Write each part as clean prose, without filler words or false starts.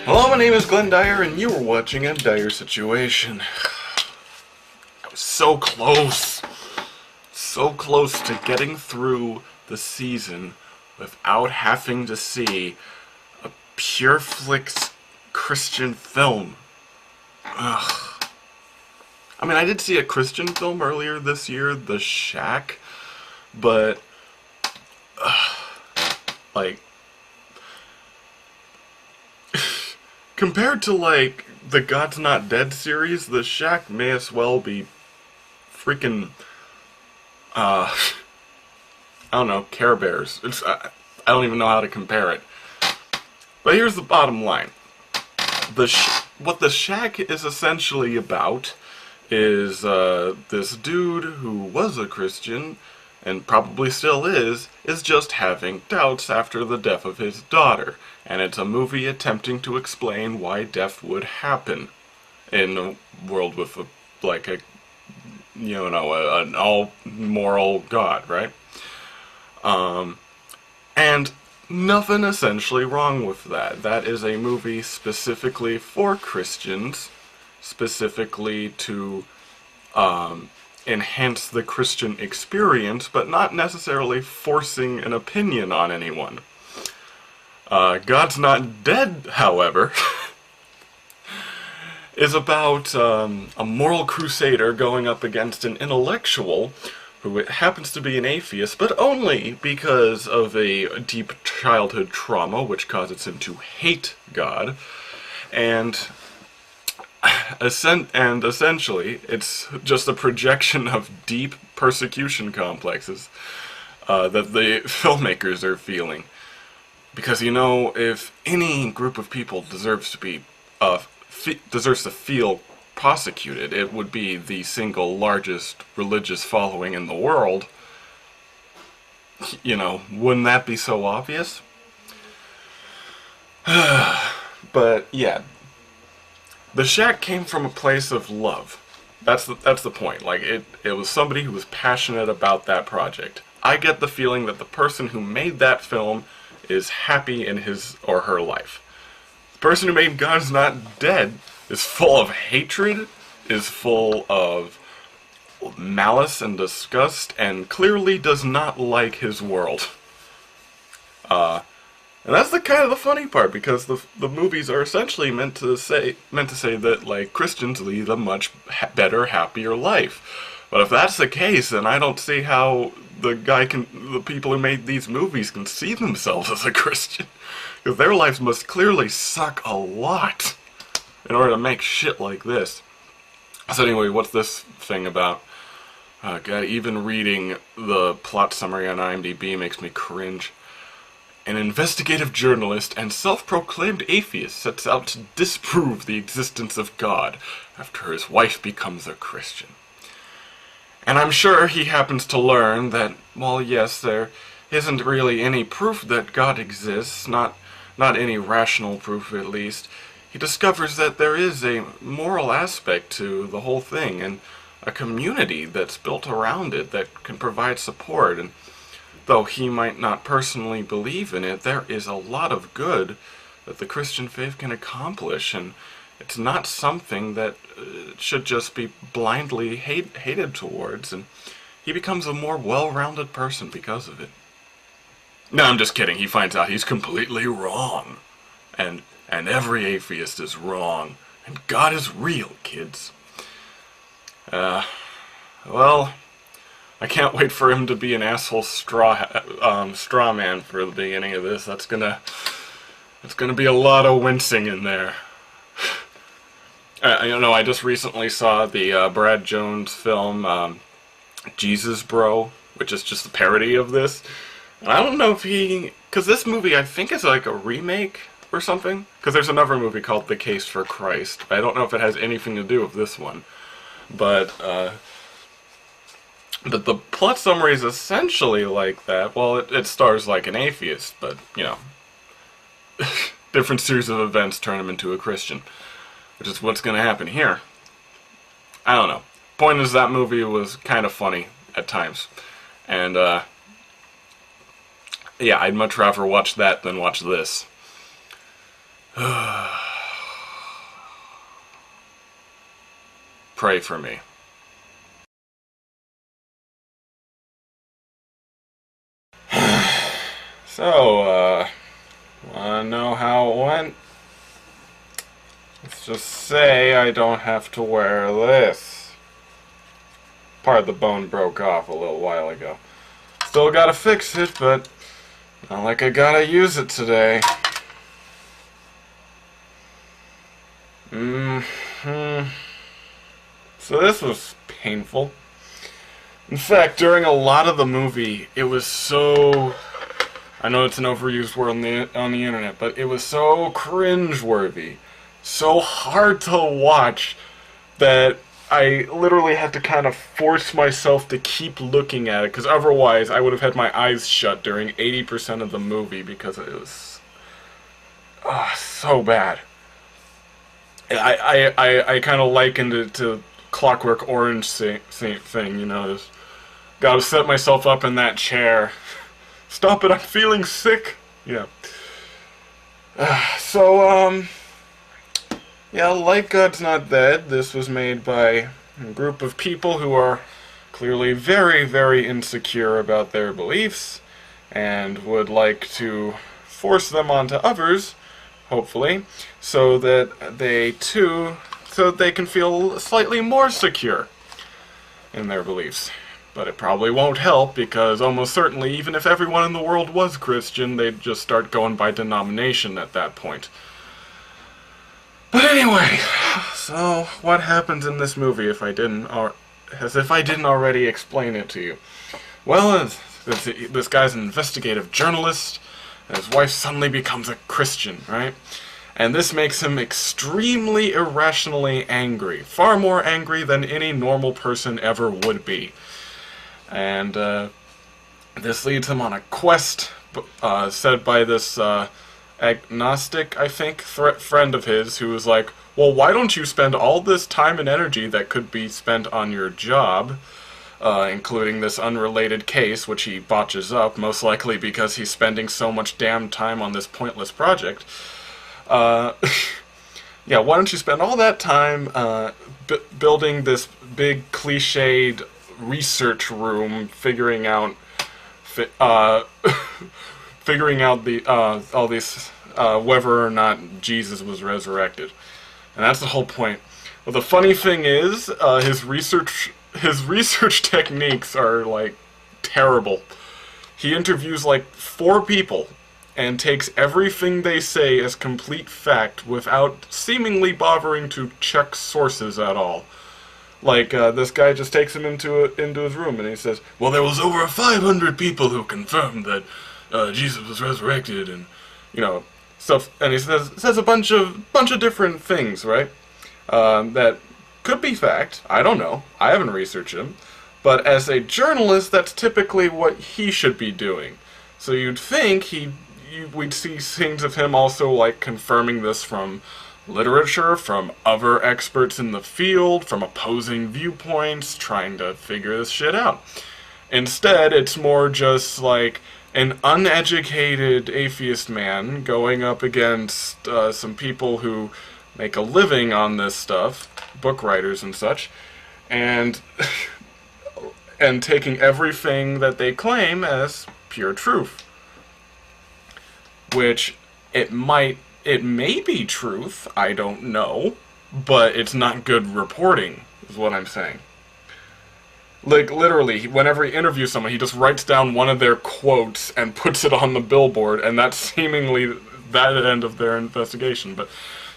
Hello, my name is Glenn Dyer, and you are watching a Dyer-Situation. I was so close to getting through the season without having to see a Pure Flix Christian film. Ugh. I mean, I did see a Christian film earlier this year, The Shack, but, like, compared to, like, the God's Not Dead series, The Shack may as well be freaking, I don't know, Care Bears. I don't even know how to compare it. But here's the bottom line. What The Shack is essentially about is this dude who was a Christian, and probably still is just having doubts after the death of his daughter. And it's a movie attempting to explain why death would happen in a world with an all-moral God, right? And nothing essentially wrong with that. That is a movie specifically for Christians, specifically to enhance the Christian experience, but not necessarily forcing an opinion on anyone. God's Not Dead, however, is about a moral crusader going up against an intellectual who happens to be an atheist, but only because of a deep childhood trauma which causes him to hate God. And essentially, it's just a projection of deep persecution complexes that the filmmakers are feeling. Because, you know, if any group of people deserves to feel prosecuted, it would be the single largest religious following in the world. You know, wouldn't that be so obvious? But, yeah. The Shack came from a place of love. That's the point. Like, it was somebody who was passionate about that project. I get the feeling that the person who made that film is happy in his or her life. The person who made God's Not Dead is full of hatred, is full of malice and disgust, and clearly does not like his world. And that's the kind of the funny part, because the movies are essentially meant to say that, like, Christians lead a much better, happier life. But if that's the case, then I don't see how the people who made these movies can see themselves as a Christian. Because their lives must clearly suck a lot in order to make shit like this. So anyway, what's this thing about? God, even reading the plot summary on IMDb makes me cringe. An investigative journalist and self-proclaimed atheist sets out to disprove the existence of God after his wife becomes a Christian. And I'm sure he happens to learn that, well, yes, there isn't really any proof that God exists, not any rational proof at least. He discovers that there is a moral aspect to the whole thing, and a community that's built around it that can provide support. And though he might not personally believe in it, there is a lot of good that the Christian faith can accomplish, and it's not something that should just be blindly hated towards, and he becomes a more well-rounded person because of it. No, I'm just kidding. He finds out he's completely wrong, and every atheist is wrong, and God is real, kids. Well, I can't wait for him to be an asshole straw man for the beginning of this. That's gonna be a lot of wincing in there. I just recently saw the Brad Jones film, Jesus Bro, which is just a parody of this. And I don't know if because this movie I think is like a remake or something. Because there's another movie called The Case for Christ. I don't know if it has anything to do with this one. But the plot summary is essentially like that. Well, it stars like an atheist, but, you know, different series of events turn him into a Christian. Which is what's going to happen here. I don't know. Point is, that movie was kind of funny at times. And, yeah, I'd much rather watch that than watch this. pray for me. So, wanna know how it went? Let's just say I don't have to wear this. Part of the bone broke off a little while ago. Still gotta fix it, but not like I gotta use it today. So this was painful. In fact, during a lot of the movie, it was so... I know it's an overused word on the internet, but it was so cringe-worthy, so hard to watch, that I literally had to kind of force myself to keep looking at it, because otherwise I would have had my eyes shut during 80% of the movie, because it was so bad. I kind of likened it to Clockwork Orange thing, you know, just gotta set myself up in that chair. Stop it, I'm feeling sick! Yeah. Yeah, Like God's Not Dead, this was made by a group of people who are clearly very, very insecure about their beliefs, and would like to force them onto others, hopefully, so that they can feel slightly more secure in their beliefs. But it probably won't help, because almost certainly, even if everyone in the world was Christian, they'd just start going by denomination at that point. But anyway, so what happens in this movie if I didn't already explain it to you? Well, this guy's an investigative journalist, and his wife suddenly becomes a Christian, right? And this makes him extremely irrationally angry. Far more angry than any normal person ever would be. And this leads him on a quest said by this agnostic, I think, friend of his, who was like, well, why don't you spend all this time and energy that could be spent on your job, including this unrelated case, which he botches up, most likely because he's spending so much damn time on this pointless project. Yeah, why don't you spend all that time building this big cliched research room, figuring out all these whether or not Jesus was resurrected, and that's the whole point. Well, the funny thing is, his research techniques are like terrible. He interviews like 4 people and takes everything they say as complete fact without seemingly bothering to check sources at all. Like, this guy just takes him into his room, and he says, well, there was over 500 people who confirmed that Jesus was resurrected, and, you know, stuff, and he says a bunch of different things, right, that could be fact. I don't know. I haven't researched them. But as a journalist, that's typically what he should be doing. So you'd think we'd see things of him also, like, confirming this from literature, from other experts in the field, from opposing viewpoints, trying to figure this shit out. Instead, it's more just like an uneducated atheist man going up against some people who make a living on this stuff, book writers and such, and and taking everything that they claim as pure truth. Which it may be truth, I don't know, but it's not good reporting, is what I'm saying. Like, literally, whenever he interviews someone, he just writes down one of their quotes and puts it on the billboard, and that's seemingly that end of their investigation. But,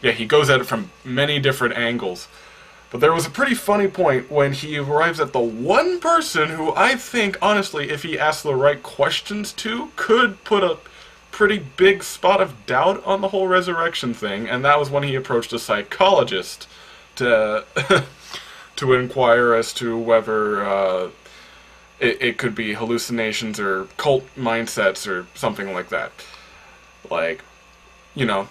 yeah, he goes at it from many different angles. But there was a pretty funny point when he arrives at the one person who I think, honestly, if he asked the right questions to, could put a pretty big spot of doubt on the whole resurrection thing, and that was when he approached a psychologist to to inquire as to whether it could be hallucinations or cult mindsets or something like that. Like, you know,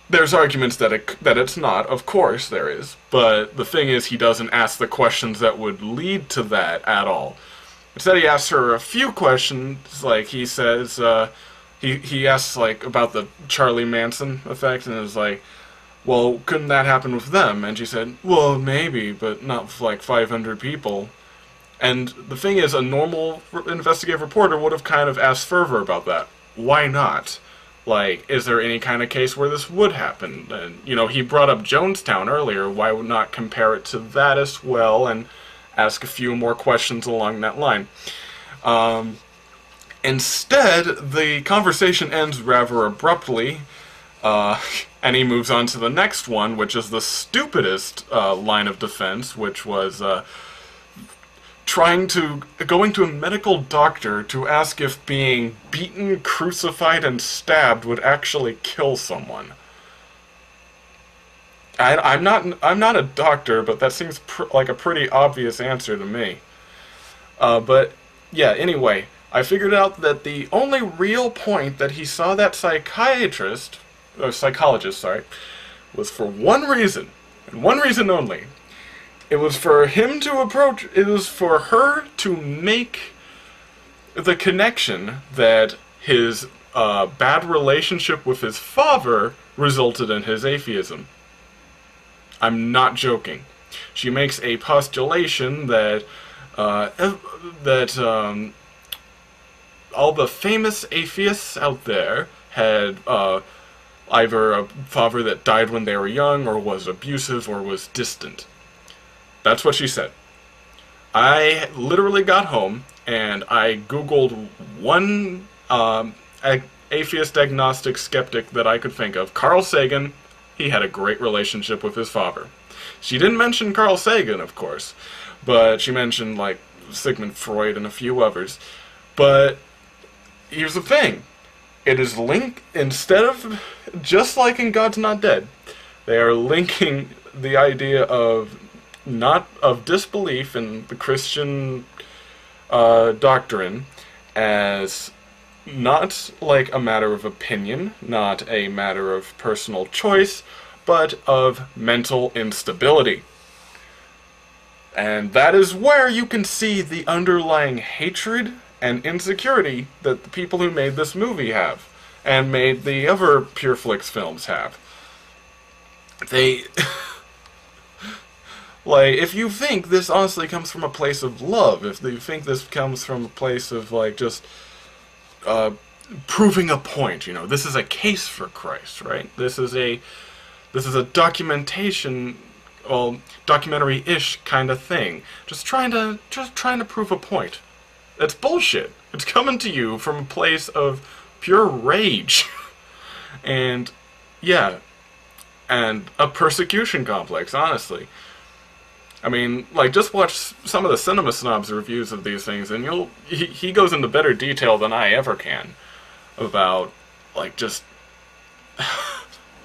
there's arguments that it's not, of course there is, but the thing is he doesn't ask the questions that would lead to that at all. Instead he asks her a few questions, like he says, he asks, like, about the Charlie Manson effect, and is like, well, couldn't that happen with them? And she said, well, maybe, but not with like 500 people. And the thing is, a normal investigative reporter would have kind of asked further about that. Why not? Like, is there any kind of case where this would happen? And, you know, he brought up Jonestown earlier. Why would not compare it to that as well and ask a few more questions along that line? Instead, the conversation ends rather abruptly, and he moves on to the next one, which is the stupidest line of defense, which was going to a medical doctor to ask if being beaten, crucified, and stabbed would actually kill someone. I'm not a doctor, but that seems like a pretty obvious answer to me. But yeah, anyway, I figured out that the only real point that he saw that psychologist, sorry, was for one reason, and one reason only. It was for him to approach, it was for her to make the connection that his bad relationship with his father resulted in his atheism. I'm not joking. She makes a postulation that all the famous atheists out there had either a father that died when they were young, or was abusive, or was distant. That's what she said. I literally got home and I Googled one atheist agnostic skeptic that I could think of. Carl Sagan. He had a great relationship with his father. She didn't mention Carl Sagan, of course, but she mentioned like Sigmund Freud and a few others. But here's the thing. It is linked, instead of, just like in God's Not Dead, they are linking the idea of disbelief in the Christian doctrine as not like a matter of opinion, not a matter of personal choice, but of mental instability. And that is where you can see the underlying hatred and insecurity that the people who made this movie have, and made the other Pure Flix films have. They... Like, if you think this honestly comes from a place of love, if you think this comes from a place of, like, just proving a point, you know, this is a case for Christ, right? This is a documentation, well, documentary-ish kind of thing. Just trying to prove a point. That's bullshit. It's coming to you from a place of pure rage. And, yeah, and a persecution complex, honestly. I mean, like, just watch some of the Cinema Snob's reviews of these things, and he goes into better detail than I ever can about, like, just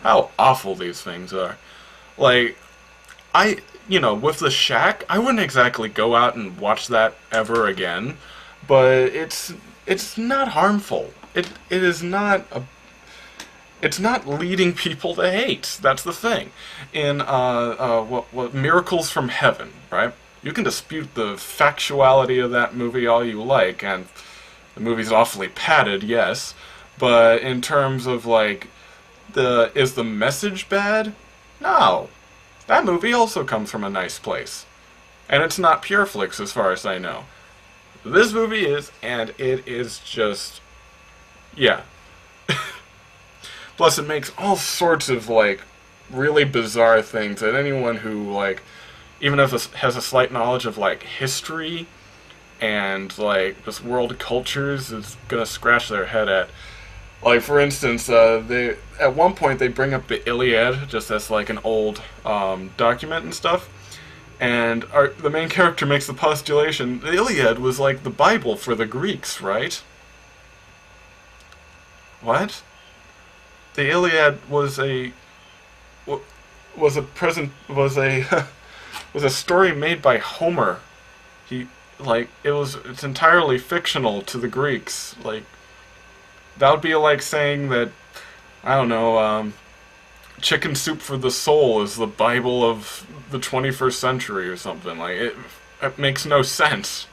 how awful these things are. Like, with The Shack, I wouldn't exactly go out and watch that ever again, but it's not harmful. It is not a... It's not leading people to hate. That's the thing. In what Miracles from Heaven, right? You can dispute the factuality of that movie all you like, and the movie's awfully padded, yes. But in terms of like, is the message bad? No. That movie also comes from a nice place, and it's not Pure Flix as far as I know. This movie is, and it is just, yeah. Plus, it makes all sorts of, like, really bizarre things that anyone who, like, even if has a slight knowledge of, like, history and, like, just world cultures is gonna scratch their head at. Like, for instance, at one point they bring up the Iliad, just as, like, an old document and stuff. And the main character makes the postulation, the Iliad was, like, the Bible for the Greeks, right? What? The Iliad was a story made by Homer. It's entirely fictional to the Greeks. Like, that would be like saying that, I don't know, Chicken Soup for the Soul is the Bible of the 21st century or something. Like, it makes no sense.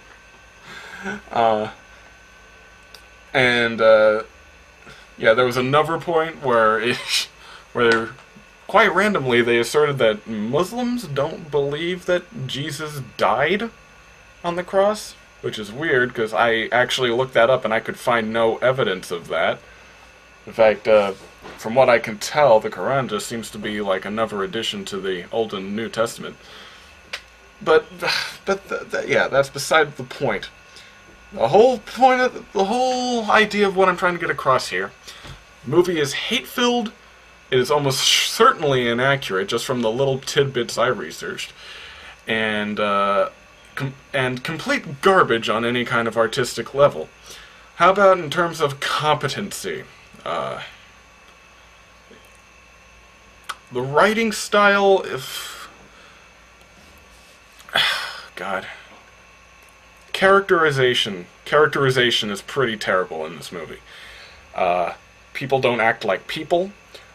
Yeah, there was another point where quite randomly, they asserted that Muslims don't believe that Jesus died on the cross, which is weird because I actually looked that up and I could find no evidence of that. In fact, from what I can tell, the Quran just seems to be like another addition to the Old and New Testament. But yeah, that's beside the point. The whole point of the whole idea of what I'm trying to get across here, the movie is hate-filled. It is almost certainly inaccurate, just from the little tidbits I researched, and complete garbage on any kind of artistic level. How about in terms of competency? The writing style, if... God. Characterization is pretty terrible in this movie. People don't act like people.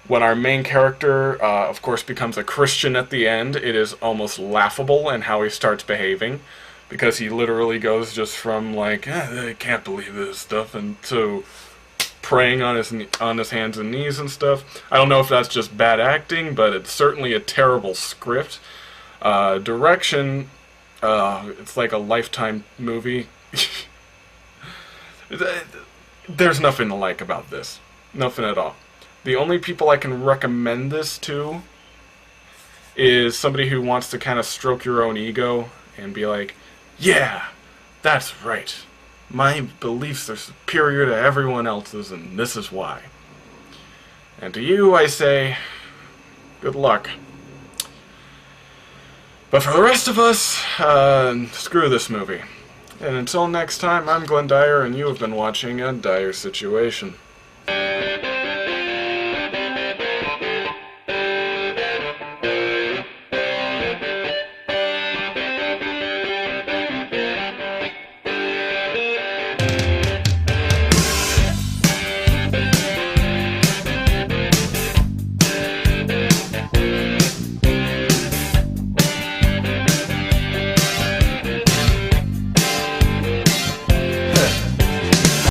When our main character, of course, becomes a Christian at the end, it is almost laughable in how he starts behaving, because he literally goes just from, like, I can't believe this stuff, and to praying on his hands and knees and stuff. I don't know if that's just bad acting, but it's certainly a terrible script. Direction, it's like a Lifetime movie. There's nothing to like about this. Nothing at all. The only people I can recommend this to is somebody who wants to kind of stroke your own ego and be like, yeah, that's right. My beliefs are superior to everyone else's, and this is why. And to you, I say, good luck. But for the rest of us, screw this movie. And until next time, I'm Glenn Dyer, and you have been watching a Dyer-Situation.